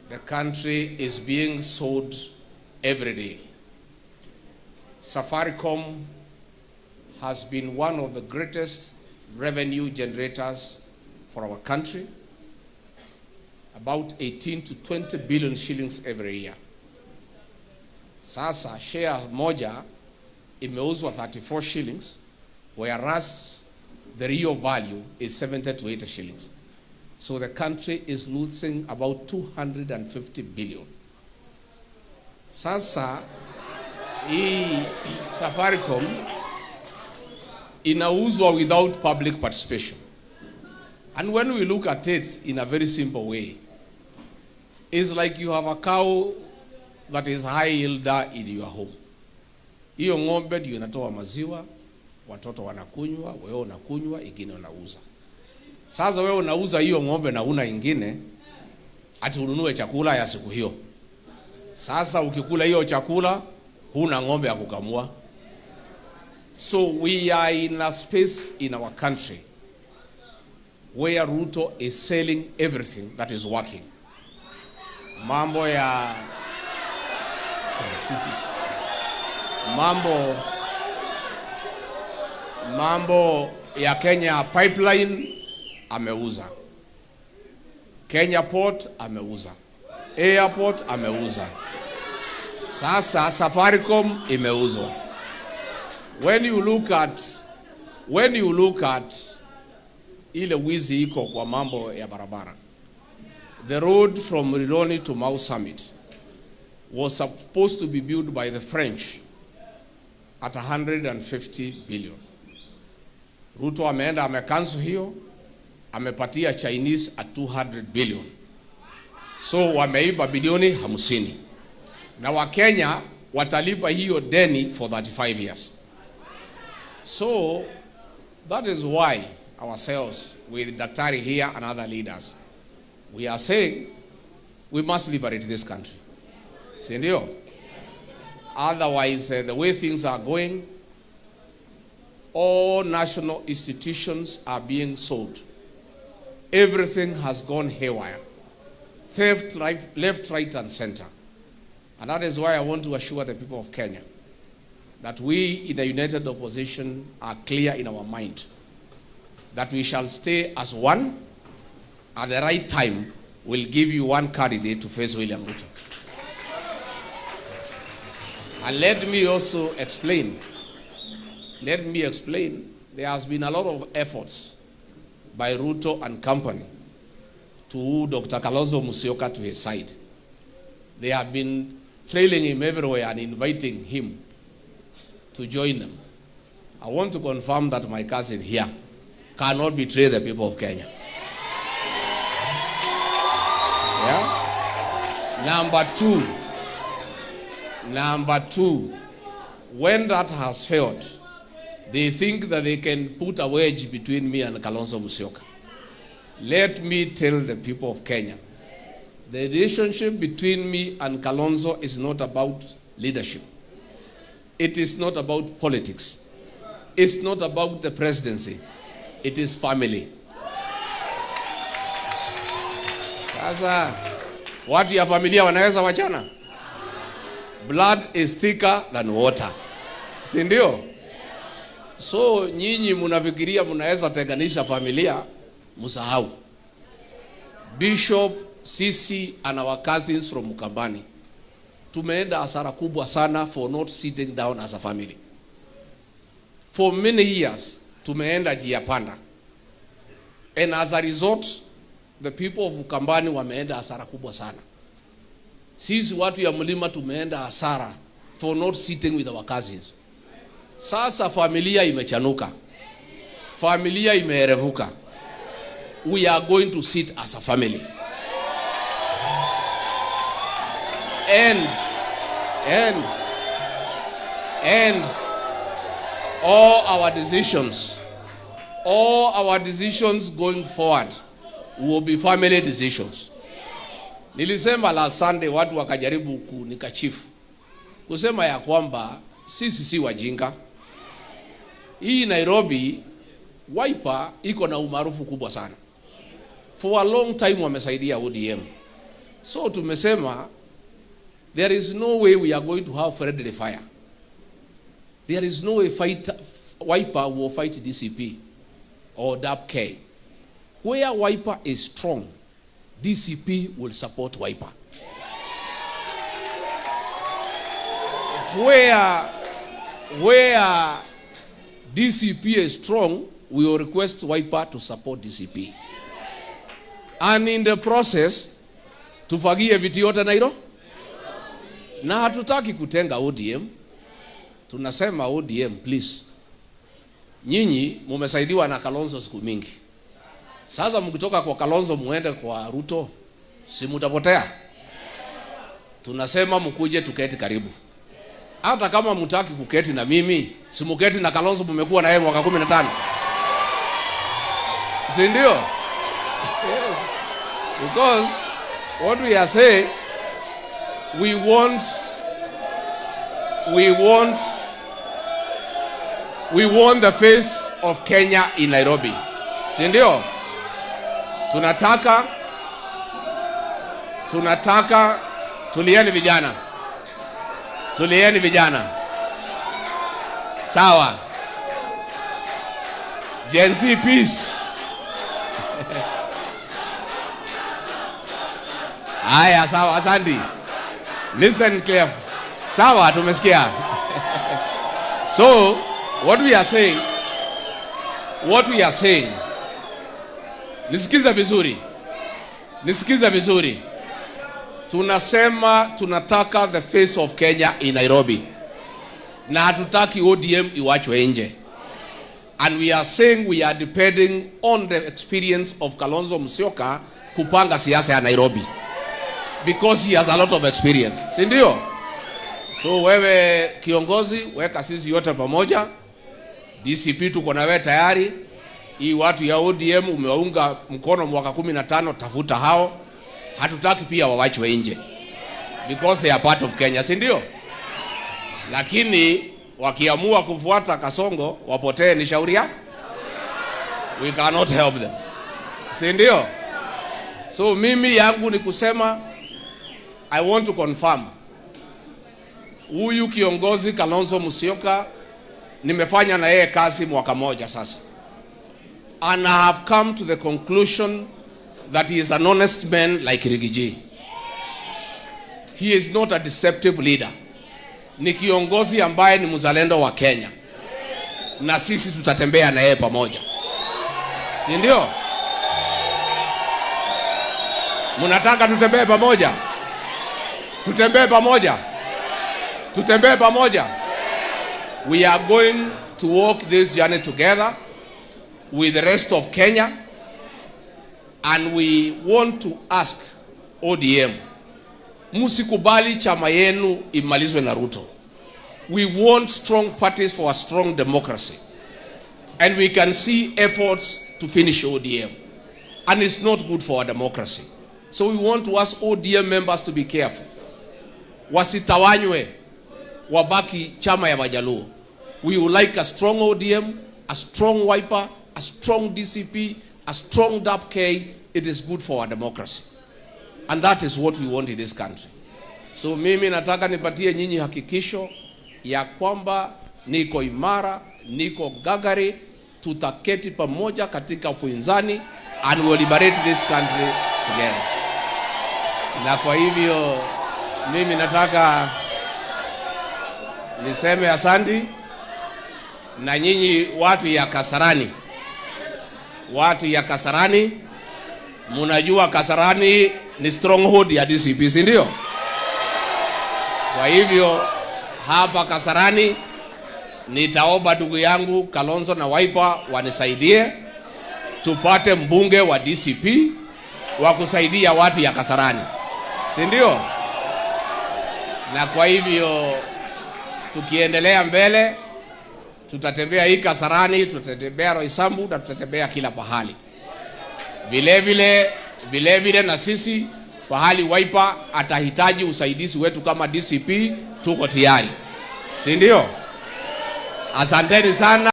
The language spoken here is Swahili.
The country is being sold every day. Safaricom has been one of the greatest revenue generators for our country, about 18 to 20 billion shillings every year. Sasa share moja imeuzwa 34 shillings, whereas the real value is 70 to 80 shillings. So the country is losing about 250 billion. Sasa hii Safaricom inauzwa without public participation. And when we look at it in a very simple way, it's like you have a cow that is high yielder in your home. Hiyo ng'ombe ndio inatoa maziwa, watoto wanakunywa, wewe unakunywa, ingine unauza. Sasa wewe unauza hiyo ng'ombe na una ingine, ati ununue chakula ya siku hiyo. Sasa ukikula hiyo chakula, huna ng'ombe ya kukamua. So we are in a space in our country where Ruto is selling everything that is working. Mambo ya Kenya pipeline ameuza. Kenya port ameuza. Airport ameuza. Sasa Safaricom imeuzwa. When you look at ile wizi iko kwa mambo ya barabara. The road from Rironi to Mau Summit was supposed to be built by the French at 150 billion. Ruto ameenda amecancel hiyo, amepatia Chinese at 200 billion. So wameiba bilioni 50. Na Wakenya watalipa hiyo deni for 35 years. So that is why ourselves, with Daktari here and other leaders, we are saying we must liberate this country. Sindio? Otherwise, the way things are going, all national institutions are being sold. Everything has gone haywire. Theft, left, right, and center. And that is why I want to assure the people of Kenya that we in the united opposition are clear in our mind that we shall stay as one. At the right time, we'll give you one candidate to face William Ruto. And let me also explain. There has been a lot of efforts by Ruto and company to woo Dr. Kalonzo Musyoka to his side. They have been trailing him everywhere and inviting him to join them. I want to confirm that my cousin here cannot betray the people of Kenya. Yeah? Number two, when that has failed, they think that they can put a wedge between me and Kalonzo Musyoka. Let me tell the people of Kenya, the relationship between me and Kalonzo is not about leadership. It is not about politics. It's not about the presidency. It is family. Sasa, watu ya familia wanaweza wachana? Blood is thicker than water. Si ndio? So nyinyi mnafikiria mnaweza tenganisha familia, msahau. Bishop, sisi and our cousins from Mukambani, tumeenda hasara kubwa sana for not sitting down as a family. For many years, tumeenda njia panda. And as a result, the people of Mukambani wameenda hasara kubwa sana. Sisi watu ya mlima tumeenda hasara for not sitting with our cousins. Sasa familia imechanuka. Familia imeerevuka. We are going to sit as a family. And all our decisions going forward will be family decisions. Nilisema last Sunday watu wakajaribu kunikachifu kusema ya kwamba sisi si wajinga. Hii Nairobi Wiper iko na umaarufu kubwa sana. For a long time wamesaidia ODM. So tumesema there is no way we are going to have friendly fire. There is no way Wiper will fight DCP or DAP-K. Where Wiper is strong, DCP will support Wiper. Where DCP is strong, we will request Wiper to support DCP. And in the process, tufagie viti yote Nairobi. Na hatutaki kutenga ODM. Tunasema ODM, please. Nyinyi mumesaidiwa na Kalonzo siku mingi. Sasa mkitoka kwa Kalonzo muende kwa Ruto, si mutapotea? Tunasema mkuje tuketi karibu. Hata kama mtaki kuketi na mimi, si mketi na Kalonzo, mmekuwa na yeye mwaka 15. Si ndio? Yes. Because what we are saying, we want the face of Kenya in Nairobi. Si ndio? Tunataka tulieni vijana. Sawa. Gen Z peace. Aya, sawa, asante. Listen carefully. Sawa, tumesikia. So, what we are saying, nisikiza vizuri. Tunasema tunataka the face of Kenya in Nairobi. Na hatutaki ODM iwachwe nje. And we are saying we are depending on the experience of Kalonzo Musyoka kupanga siasa ya Nairobi. Because he has a lot of experience. Si ndio? So wewe kiongozi, weka sisi yote pamoja. DCP tuko na wewe tayari. Hii watu ya ODM umewaunga mkono mwaka 15, tafuta hao. Hatutaki pia wawachwe nje. Because they are part of Kenya, si ndio? Lakini wakiamua kufuata Kasongo wapotee ni shauri yao. We cannot help them. Si ndio? So mimi yangu ni kusema I want to confirm. Huyu kiongozi Kalonzo Musyoka nimefanya na yeye kazi mwaka moja sasa. And I have come to the conclusion that he is an honest man like Rigiji. He is not a deceptive leader. Ni kiongozi ambaye ni mzalendo wa Kenya. Na sisi tutatembea na yeye pamoja. Si ndio? Mnataka tutembee pamoja? Tutembee pamoja. We are going to walk this journey together with the rest of Kenya. And we want to ask ODM, musikubali chama yenu imalizwe na Ruto. We want strong parties for a strong democracy. And we can see efforts to finish ODM. And it's not good for our democracy. So we want to ask ODM members to be careful. Wasitawanywe, wabaki chama ya Wajaluo. We would like a strong ODM, a strong Wiper, a strong DCP, a strong DAP-K. It is good for our democracy. And that is what we want in this country. So mimi nataka nipatie nyinyi hakikisho ya kwamba niko imara, niko gagari, tutaketi pamoja katika upinzani and we will liberate this country together. Na kwa hivyo mimi nataka niseme asante na nyinyi watu ya Kasarani. Munajua Kasarani ni stronghold ya DCP, si ndio? Kwa hivyo hapa Kasarani nitaomba ndugu yangu Kalonzo na Wiper wanisaidie tupate mbunge wa DCP wa kusaidia watu ya Kasarani. Si ndio? Na kwa hivyo tukiendelea mbele tutatembea hii Kasarani, tutatembea Roysambu na tutatembea kila pahali. Vile vile na sisi pahali Wiper atahitaji usaidizi wetu kama DCP tuko tayari. Si ndio? Asanteni sana.